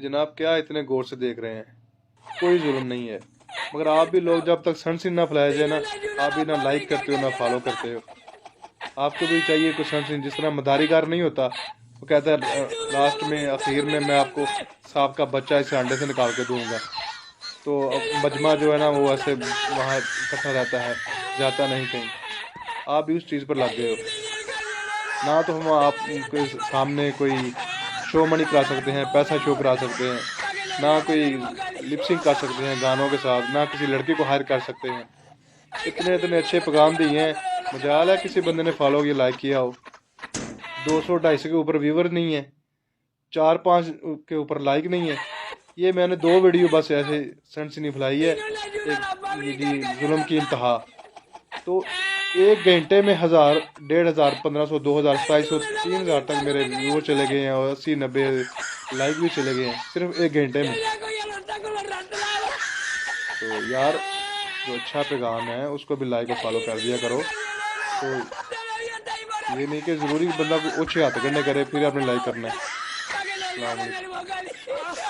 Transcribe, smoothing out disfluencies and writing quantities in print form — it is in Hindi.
जनाब क्या इतने गौर से देख रहे हैं, कोई जुल्म नहीं है। मगर आप भी लोग जब तक सनसिन ना फैलाया जाए ना, आप भी ना लाइक करते हो ना फॉलो करते हो। आपको भी चाहिए कुछ सनसिन, जिस तरह मदारीगार नहीं होता, वो कहता है लास्ट में आखिर में मैं आपको सांप का बच्चा इस अंडे से निकाल के दूंगा। तो अब मजमा जो है ना वो ऐसे वहाँ इकट्ठा रहता है, जाता नहीं कहीं। आप भी उस चीज़ पर लग गए हो ना। तो हम आपके सामने कोई शो मनी करा सकते हैं, पैसा शो करा सकते हैं, ना कोई लिपसिंग कर सकते हैं गानों के साथ, ना किसी लड़के को हायर कर सकते हैं। इतने इतने अच्छे पैगाम दिए हैं, मजाल है किसी बंदे ने फॉलो किया लाइक किया हो। 200 250 के ऊपर व्यूवर नहीं है, 4 5 के ऊपर लाइक नहीं है। ये मैंने 2 वीडियो बस ऐसे सेंस नहीं फैलाई है। एक ये जी जुल्म की इंतहा। तो 1 घंटे में 1000 1500 1500 2000 2700 3000 तक मेरे व्यूअर चले गए हैं, और 80 90 लाइक भी चले गए हैं सिर्फ 1 घंटे में। तो यार जो अच्छा पैगाम है उसको भी लाइक और फॉलो कर दिया करो। तो ये नहीं कि ज़रूरी बंदा को ऊँचे हाथ करने करे फिर आपने लाइक करना है। अस्सलाम वालेकुम।